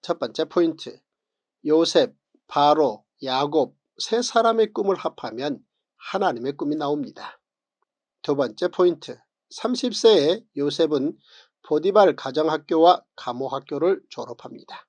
첫 번째 포인트, 요셉, 바로, 야곱 세 사람의 꿈을 합하면 하나님의 꿈이 나옵니다. 두 번째 포인트, 30세에 요셉은 보디발 가정학교와 감호학교를 졸업합니다.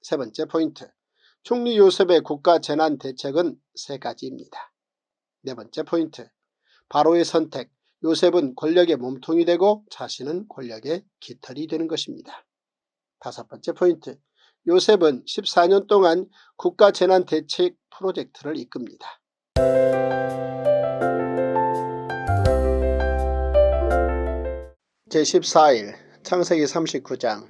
세 번째 포인트, 총리 요셉의 국가재난대책은 세 가지입니다. 네 번째 포인트, 바로의 선택, 요셉은 권력의 몸통이 되고 자신은 권력의 깃털이 되는 것입니다. 다섯 번째 포인트, 요셉은 14년 동안 국가재난대책 프로젝트를 이끕니다. 제14일 창세기 39장,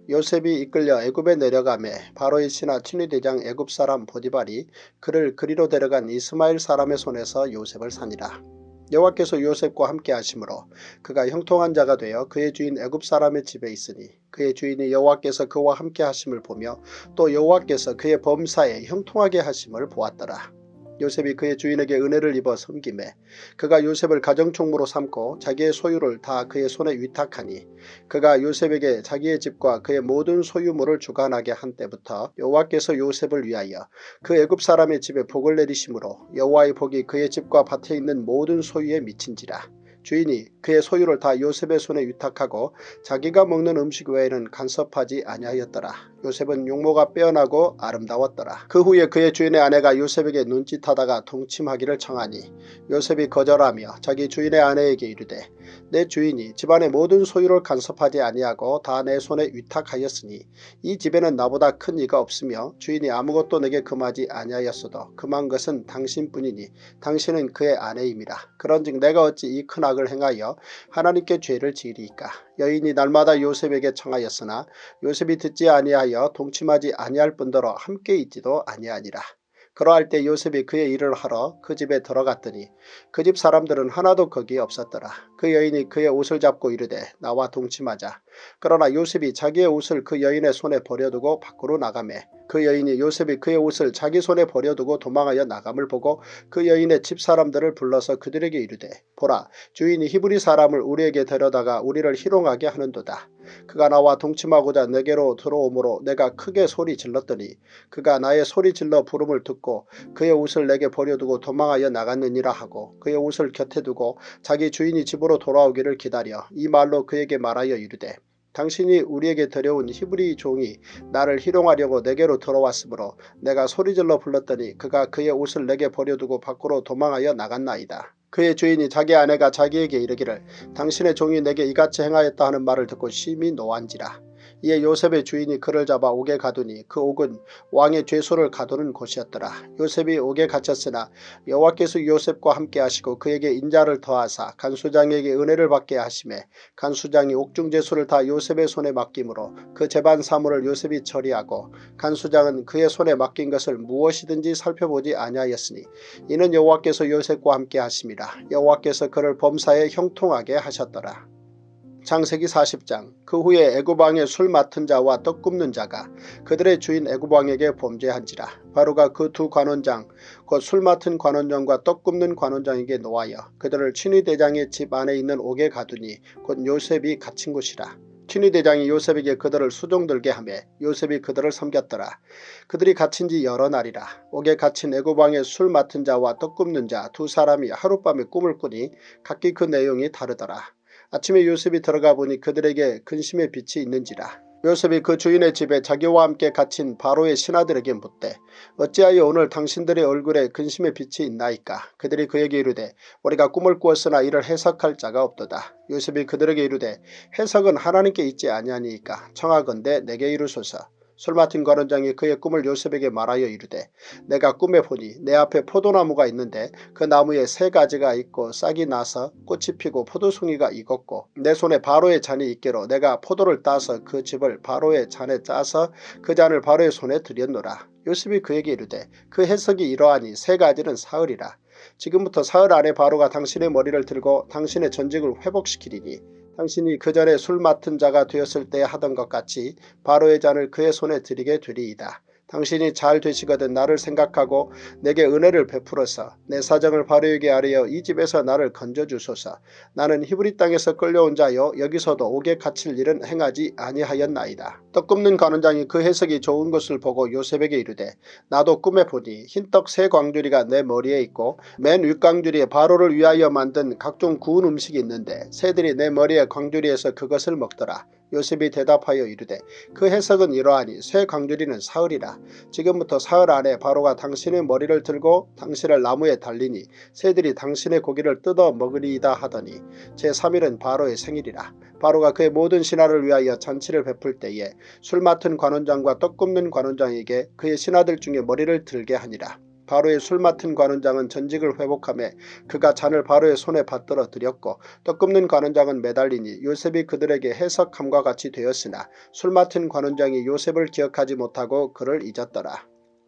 요셉이 이끌려 애굽에 내려가매 바로의 신하 친위대장 애굽사람 보디발이 그를 그리로 데려간 이스마엘 사람의 손에서 요셉을 사니라. 여호와께서 요셉과 함께 하심으로 그가 형통한 자가 되어 그의 주인 애굽사람의 집에 있으니 그의 주인이 여호와께서 그와 함께 하심을 보며 또 여호와께서 그의 범사에 형통하게 하심을 보았더라. 요셉이 그의 주인에게 은혜를 입어 섬기매 그가 요셉을 가정총무로 삼고 자기의 소유를 다 그의 손에 위탁하니 그가 요셉에게 자기의 집과 그의 모든 소유물을 주관하게 한 때부터 여호와께서 요셉을 위하여 그 애굽 사람의 집에 복을 내리심으로 여호와의 복이 그의 집과 밭에 있는 모든 소유에 미친지라. 주인이 그의 소유를 다 요셉의 손에 위탁하고 자기가 먹는 음식 외에는 간섭하지 아니하였더라. 요셉은 용모가 빼어나고 아름다웠더라. 그 후에 그의 주인의 아내가 요셉에게 눈짓하다가 동침하기를 청하니 요셉이 거절하며 자기 주인의 아내에게 이르되 내 주인이 집안의 모든 소유를 간섭하지 아니하고 다 내 손에 위탁하였으니 이 집에는 나보다 큰 이가 없으며 주인이 아무것도 내게 금하지 아니하였어도 금한 것은 당신뿐이니 당신은 그의 아내임이라. 그런즉 내가 어찌 이 큰 악을 행하여 하나님께 죄를 지으리이까. 여인이 날마다 요셉에게 청하였으나 요셉이 듣지 아니하여 동침하지 아니할 뿐더러 함께 있지도 아니하니라. 그러할 때 요셉이 그의 일을 하러 그 집에 들어갔더니 그 집 사람들은 하나도 거기 없었더라. 그 여인이 그의 옷을 잡고 이르되 나와 동침하자. 그러나 요셉이 자기의 옷을 그 여인의 손에 버려두고 밖으로 나가매 그 여인이 요셉이 그의 옷을 자기 손에 버려두고 도망하여 나감을 보고 그 여인의 집 사람들을 불러서 그들에게 이르되 보라, 주인이 히브리 사람을 우리에게 데려다가 우리를 희롱하게 하는도다. 그가 나와 동침하고자 내게로 들어오므로 내가 크게 소리 질렀더니 그가 나의 소리 질러 부름을 듣고 그의 옷을 내게 버려두고 도망하여 나갔느니라 하고 그의 옷을 곁에 두고 자기 주인이 집으로 돌아오기를 기다려 이 말로 그에게 말하여 이르되 당신이 우리에게 데려온 히브리 종이 나를 희롱하려고 내게로 들어왔으므로 내가 소리질러 불렀더니 그가 그의 옷을 내게 버려두고 밖으로 도망하여 나갔나이다. 그의 주인이 자기 아내가 자기에게 이르기를 당신의 종이 내게 이같이 행하였다 하는 말을 듣고 심히 노한지라. 이에 요셉의 주인이 그를 잡아 옥에 가두니 그 옥은 왕의 죄소를 가두는 곳이었더라. 요셉이 옥에 갇혔으나 여호와께서 요셉과 함께 하시고 그에게 인자를 더하사 간수장에게 은혜를 받게 하시매 간수장이 옥중 죄소를 다 요셉의 손에 맡김으로 그 재반 사물을 요셉이 처리하고 간수장은 그의 손에 맡긴 것을 무엇이든지 살펴보지 아니하였으니 이는 여호와께서 요셉과 함께 하심이라. 여호와께서 그를 범사에 형통하게 하셨더라. 창세기 40장, 그 후에 애굽왕의 술 맡은 자와 떡 굽는 자가 그들의 주인 애굽왕에게 범죄한지라. 바로가 그 두 관원장 곧 술 맡은 관원장과 떡 굽는 관원장에게 노하여 그들을 친위대장의 집 안에 있는 옥에 가두니 곧 요셉이 갇힌 곳이라. 친위대장이 요셉에게 그들을 수종들게 하매 요셉이 그들을 섬겼더라. 그들이 갇힌 지 여러 날이라. 옥에 갇힌 애굽왕의 술 맡은 자와 떡 굽는 자 두 사람이 하룻밤에 꿈을 꾸니 각기 그 내용이 다르더라. 아침에 요셉이 들어가 보니 그들에게 근심의 빛이 있는지라. 요셉이 그 주인의 집에 자기와 함께 갇힌 바로의 신하들에게 묻되 어찌하여 오늘 당신들의 얼굴에 근심의 빛이 있나이까. 그들이 그에게 이르되 우리가 꿈을 꾸었으나 이를 해석할 자가 없도다. 요셉이 그들에게 이르되 해석은 하나님께 있지 아니하니이까 청하건대 내게 이루소서. 술 맡은 관원장이 그의 꿈을 요셉에게 말하여 이르되 내가 꿈에 보니 내 앞에 포도나무가 있는데 그 나무에 세 가지가 있고 싹이 나서 꽃이 피고 포도송이가 익었고 내 손에 바로의 잔이 있기로 내가 포도를 따서 그 즙을 바로의 잔에 짜서 그 잔을 바로의 손에 드렸노라. 요셉이 그에게 이르되 그 해석이 이러하니 세 가지는 사흘이라. 지금부터 사흘 안에 바로가 당신의 머리를 들고 당신의 전직을 회복시키리니 당신이 그 전에 술 맡은 자가 되었을 때 하던 것 같이 바로의 잔을 그의 손에 드리게 되리이다. 당신이 잘 되시거든 나를 생각하고 내게 은혜를 베풀어서 내 사정을 바로에게 아뢰어 이 집에서 나를 건져주소서. 나는 히브리 땅에서 끌려온 자여 여기서도 옥에 갇힐 일은 행하지 아니하였나이다. 떡 굽는 관원장이 그 해석이 좋은 것을 보고 요셉에게 이르되 나도 꿈에 보니 흰떡 세 광주리가 내 머리에 있고 맨 윗광주리에 바로를 위하여 만든 각종 구운 음식이 있는데 새들이 내 머리에 광주리에서 그것을 먹더라. 요셉이 대답하여 이르되 그 해석은 이러하니 새 광주리는 사흘이라. 지금부터 사흘 안에 바로가 당신의 머리를 들고 당신을 나무에 달리니 새들이 당신의 고기를 뜯어 먹으리이다 하더니 제3일은 바로의 생일이라. 바로가 그의 모든 신하를 위하여 잔치를 베풀 때에 술 맡은 관원장과 떡 굽는 관원장에게 그의 신하들 중에 머리를 들게 하니라. 바로의 술 맡은 관원장은 전직을 회복하며 그가 잔을 바로의 손에 받들어 드렸고 떡 굽는 관원장은 매달리니 요셉이 그들에게 해석함과 같이 되었으나 술 맡은 관원장이 요셉을 기억하지 못하고 그를 잊었더라.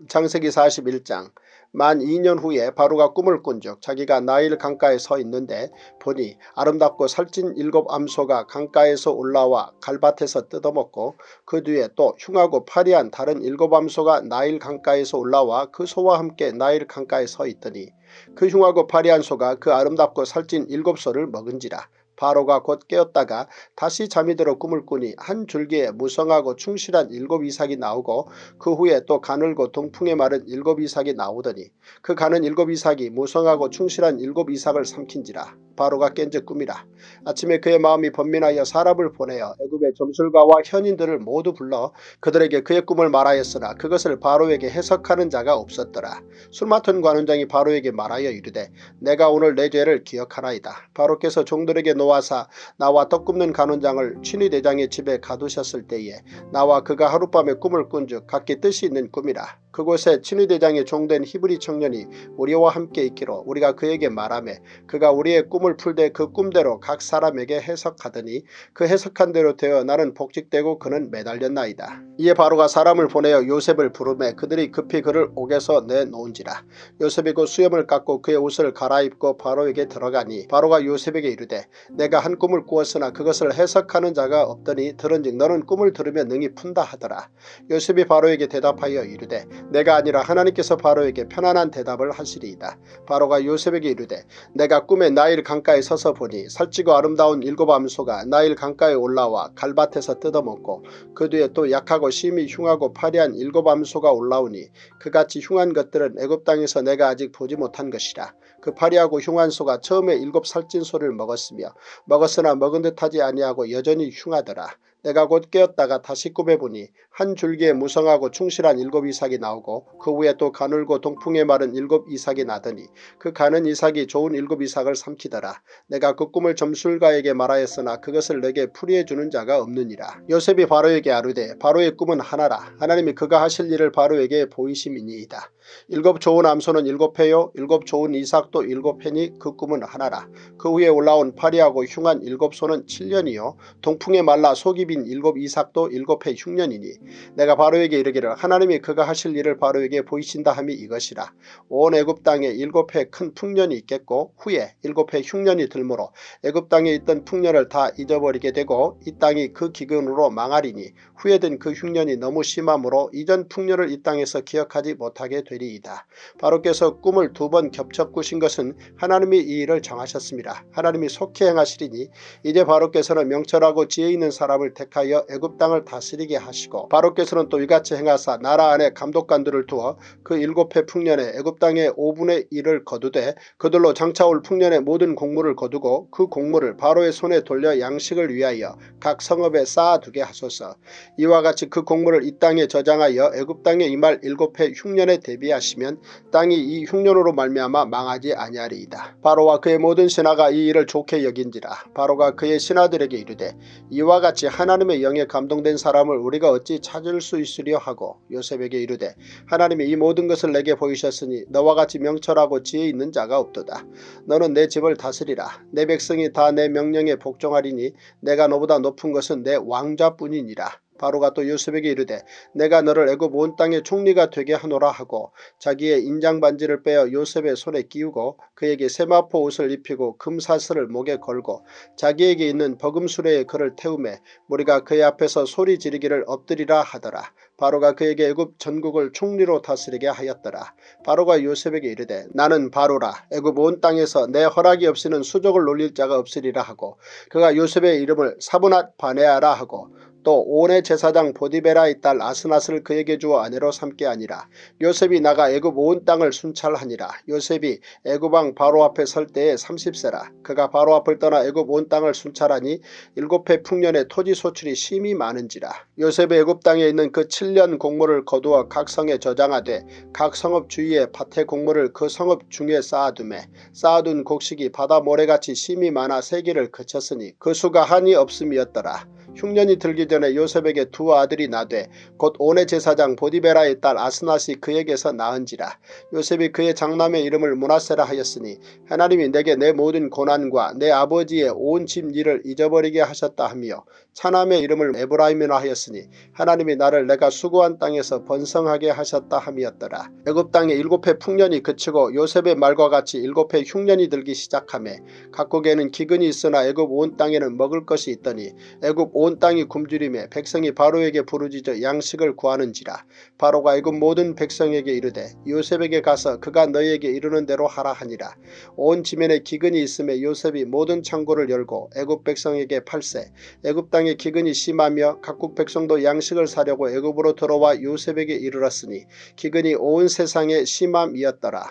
창세기 41장. 만 2년 후에 바로가 꿈을 꾼즉 자기가 나일 강가에 서 있는데 보니 아름답고 살찐 7 암소가 강가에서 올라와 갈밭에서 뜯어먹고 그 뒤에 또 흉하고 파리한 다른 7 암소가 나일 강가에서 올라와 그 소와 함께 나일 강가에 서 있더니 그 흉하고 파리한 소가 그 아름답고 살찐 7 소를 먹은지라. 바로가 곧 깨었다가 다시 잠이 들어 꿈을 꾸니 한 줄기에 무성하고 충실한 7 이삭이 나오고 그 후에 또 가늘고 동풍에 마른 7 이삭이 나오더니 그 가는 7 이삭이 무성하고 충실한 7 이삭을 삼킨지라. 바로가 깬즉 꿈이라. 아침에 그의 마음이 번민하여 사람을 보내어 애굽의 점술가와 현인들을 모두 불러 그들에게 그의 꿈을 말하였으나 그것을 바로에게 해석하는 자가 없었더라. 술 맡은 관원장이 바로에게 말하여 이르되 내가 오늘 내 죄를 기억하나이다. 바로께서 종들에게 노하사 나와 떡 굽는 관원장을 취니대장의 집에 가두셨을 때에 나와 그가 하룻밤에 꿈을 꾼즉 각기 뜻이 있는 꿈이라. 그곳에 취니대장의 종된 히브리 청년이 우리와 함께 있기로 우리가 그에게 말하며 그가 우리의 꿈을 풀되 그 꿈대로 각 사람에게 해석하더니 그 해석한 대로 되어 나는 복직되고 그는 매달렸나이다. 이에 바로가 사람을 보내어 요셉을 부르매 그들이 급히 그를 옥에서 내놓은지라. 요셉이 곧 수염을 깎고 그의 옷을 갈아입고 바로에게 들어가니 바로가 요셉에게 이르되 내가 한 꿈을 꾸었으나 그것을 해석하는 자가 없더니 들은즉 너는 꿈을 들으면 능히 푼다 하더라. 요셉이 바로에게 대답하여 이르되 내가 아니라 하나님께서 바로에게 편안한 대답을 하시리이다. 바로가 요셉에게 이르되 내가 꿈에 나일 강가에 서서 보니 살찌고 아름다운 7 암소가 나일 강가에 올라와 갈밭에서 뜯어먹고 그 뒤에 또 약하고 심히 흉하고 파리한 7 암소가 올라오니 그같이 흉한 것들은 애굽 땅에서 내가 아직 보지 못한 것이라. 그 파리하고 흉한 소가 처음에 7 살찐 소를 먹었으며 먹었으나 먹은 듯하지 아니하고 여전히 흉하더라. 내가 곧 깨었다가 다시 꿈에 보니 한 줄기에 무성하고 충실한 7 이삭이 나오고 그 위에 또 가늘고 동풍에 마른 7 이삭이 나더니 그 가는 이삭이 좋은 7 이삭을 삼키더라. 내가 그 꿈을 점술가에게 말하였으나 그것을 내게 풀이해 주는 자가 없느니라. 요셉이 바로에게 아뢰되 바로의 꿈은 하나라. 하나님이 그가 하실 일을 바로에게 보이심이니이다. 7 좋은 암소는 7회요 7 좋은 이삭도 7회니 그 꿈은 하나라. 그 위에 올라온 파리하고 흉한 7 소는 7년이요 동풍에 말라 속이 빈 7 이삭도 7회 흉년이니 내가 바로에게 이르기를 하나님이 그가 하실 일을 바로에게 보이신다 함이 이것이라. 온 애굽 땅에 7회 큰 풍년이 있겠고 후에 7회 흉년이 들므로 애굽 땅에 있던 풍년을 다 잊어버리게 되고 이 땅이 그 기근으로 망하리니 후에 든 그 흉년이 너무 심함으로 이전 풍년을 이 땅에서 기억하지 못하게 되리이다. 바로께서 꿈을 2번 겹쳐 꾸신 것은 하나님이 이 일을 정하셨습니다. 하나님이 속히 행하시리니 이제 바로께서는 명철하고 지혜 있는 사람을 택하여 애굽 땅을 다스리게 하시고 바로께서는 또 이같이 행하사 나라 안에 감독관들을 두어 그 7회 풍년에 애굽 땅의 5분의 1을 거두되 그들로 장차올 풍년의 모든 곡물을 거두고 그 곡물을 바로의 손에 돌려 양식을 위하여 각 성읍에 쌓아두게 하소서. 이와 같이 그 곡물을 이 땅에 저장하여 애굽 땅에 임할 7회 흉년에 대비하시면 땅이 이 흉년으로 말미암아 망하지 아니하리이다. 바로와 그의 모든 신하가 이 일을 좋게 여긴지라. 바로가 그의 신하들에게 이르되 이와 같이 하나님의 영에 감동된 사람을 우리가 어찌 찾을 수 있으려 하고 요셉에게 이르되 하나님이 이 모든 것을 내게 보이셨으니 너와 같이 명철하고 지혜 있는 자가 없도다. 너는 내 집을 다스리라. 내 백성이 다 내 명령에 복종하리니 내가 너보다 높은 것은 내 왕자뿐이니라. 바로가 또 요셉에게 이르되 내가 너를 애굽 온 땅의 총리가 되게 하노라 하고 자기의 인장반지를 빼어 요셉의 손에 끼우고 그에게 세마포 옷을 입히고 금사슬을 목에 걸고 자기에게 있는 버금수레에 그를 태우매 무리가 그의 앞에서 소리 지르기를 엎드리라 하더라. 바로가 그에게 애굽 전국을 총리로 다스리게 하였더라. 바로가 요셉에게 이르되 나는 바로라. 애굽 온 땅에서 내 허락이 없이는 수족을 놀릴 자가 없으리라 하고 그가 요셉의 이름을 사브낫 바네아라 하고 또 온의 제사장 보디베라의 딸 아스낫을 그에게 주어 아내로 삼게 하니라. 요셉이 나가 애굽 온 땅을 순찰하니라. 요셉이 애굽 왕 바로 앞에 설 때에 30세라. 그가 바로 앞을 떠나 애굽 온 땅을 순찰하니 7해 풍년에 토지 소출이 심히 많은지라. 요셉의 애굽 땅에 있는 그 7년 곡물을 거두어 각 성에 저장하되 각 성읍 주위에 밭의 곡물을 그 성읍 중에 쌓아두매 쌓아둔 곡식이 바다 모래같이 심히 많아 세기를 그쳤으니 그 수가 한이 없음이었더라. 흉년이 들기 전에 요셉에게 두 아들이 나되 곧 온의 제사장 보디베라의 딸 아스낫이 그에게서 낳은지라. 요셉이 그의 장남의 이름을 므낫세라 하였으니 하나님이 내게 내 모든 고난과 내 아버지의 온 집 일을 잊어버리게 하셨다 하며 차남의 이름을 에브라임이라 하였으니 하나님이 나를 내가 수고한 땅에서 번성하게 하셨다 함이었더라. 애굽 땅에 7해 풍년이 그치고 요셉의 말과 같이 7해 흉년이 들기 시작하매 각국에는 기근이 있으나 애굽 온 땅에는 먹을 것이 있더니 애굽 온 땅이 굶주림에 백성이 바로에게 부르짖어 양식을 구하는지라. 바로가 애굽 모든 백성에게 이르되 요셉에게 가서 그가 너희에게 이르는 대로 하라 하니라. 온 지면에 기근이 있음에 요셉이 모든 창고를 열고 애굽 백성에게 팔세. 애굽 땅에 기근이 심하며 각국 백성도 양식을 사려고 애굽으로 들어와 요셉에게 이르렀으니 기근이 온 세상에 심함이었더라.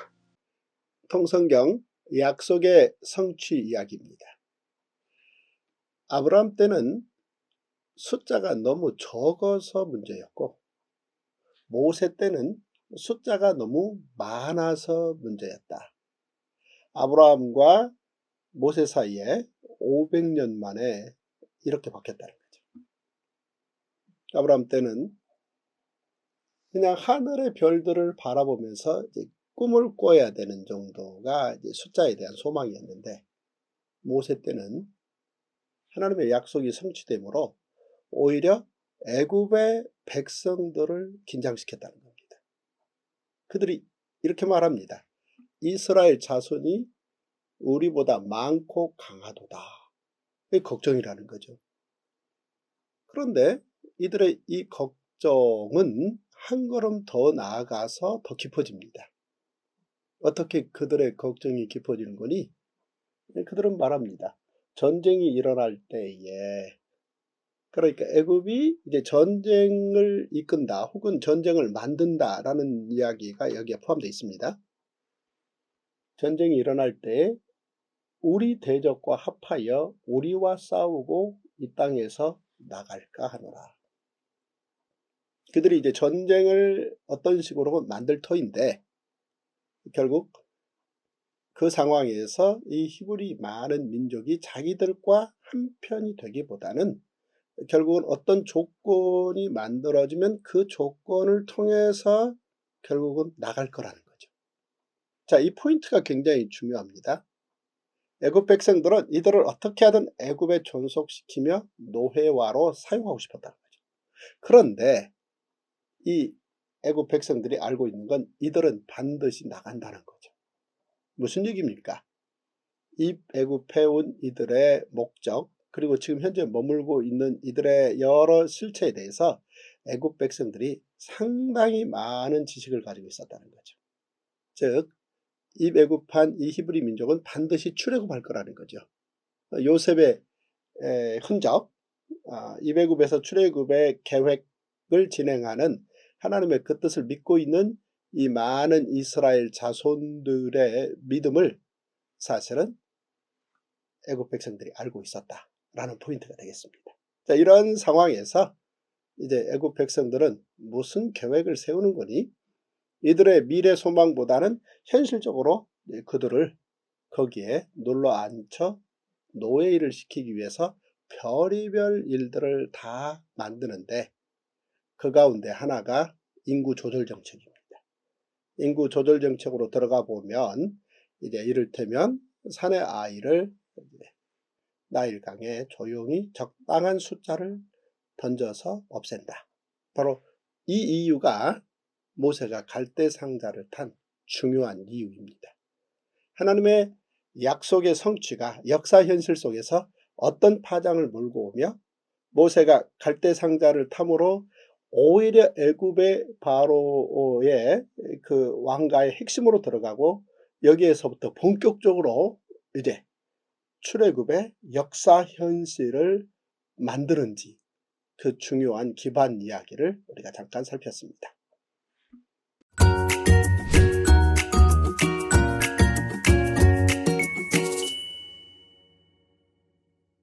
통성경 약속의 성취 이야기입니다. 아브라함 때는 숫자가 너무 적어서 문제였고 모세 때는 숫자가 너무 많아서 문제였다. 아브라함과 모세 사이에 500년 만에 이렇게 바뀌었다는 거죠. 아브라함 때는 그냥 하늘의 별들을 바라보면서 이제 꿈을 꿔야 되는 정도가 이제 숫자에 대한 소망이었는데 모세 때는 하나님의 약속이 성취되므로 오히려 애굽의 백성들을 긴장시켰다는 겁니다. 그들이 이렇게 말합니다. 이스라엘 자손이 우리보다 많고 강하도다. 이게 걱정이라는 거죠. 그런데 이들의 이 걱정은 한 걸음 더 나아가서 더 깊어집니다. 어떻게 그들의 걱정이 깊어지는 거니? 그들은 말합니다. 전쟁이 일어날 때에 그러니까 애굽이 이제 전쟁을 이끈다 혹은 전쟁을 만든다라는 이야기가 여기에 포함되어 있습니다. 전쟁이 일어날 때 우리 대적과 합하여 우리와 싸우고 이 땅에서 나갈까 하노라. 그들이 이제 전쟁을 어떤 식으로 만들 터인데 결국 그 상황에서 이 히브리 많은 민족이 자기들과 한편이 되기보다는 결국은 어떤 조건이 만들어지면 그 조건을 통해서 결국은 나갈 거라는 거죠. 자, 이 포인트가 굉장히 중요합니다. 애굽 백성들은 이들을 어떻게 하든 애굽에 존속시키며 노예화로 사용하고 싶었다는 거죠. 그런데 이 애굽 백성들이 알고 있는 건 이들은 반드시 나간다는 거죠. 무슨 얘기입니까? 이 애굽에 온 이들의 목적 그리고 지금 현재 머물고 있는 이들의 여러 실체에 대해서 애굽 백성들이 상당히 많은 지식을 가지고 있었다는 거죠. 즉 이 애굽한 이 히브리 민족은 반드시 출애굽할 거라는 거죠. 요셉의 흔적, 이 애굽에서 출애굽의 계획을 진행하는 하나님의 그 뜻을 믿고 있는 이 많은 이스라엘 자손들의 믿음을 사실은 애굽 백성들이 알고 있었다라는 포인트가 되겠습니다. 자, 이런 상황에서 이제 애굽 백성들은 무슨 계획을 세우는 거니? 이들의 미래 소망보다는 현실적으로 그들을 거기에 눌러 앉혀 노예일을 시키기 위해서 별의별 일들을 다 만드는데 그 가운데 하나가 인구 조절 정책입니다. 인구 조절 정책으로 들어가 보면 이제 이를테면 산의 아이를 나일강에 조용히 적당한 숫자를 던져서 없앤다. 바로 이 이유가 모세가 갈대 상자를 탄 중요한 이유입니다. 하나님의 약속의 성취가 역사 현실 속에서 어떤 파장을 몰고 오며 모세가 갈대 상자를 탐으로 오히려 애굽의 바로의 그 왕가의 핵심으로 들어가고 여기에서부터 본격적으로 이제 출애굽의 역사 현실을 만드는지 그 중요한 기반 이야기를 우리가 잠깐 살폈습니다.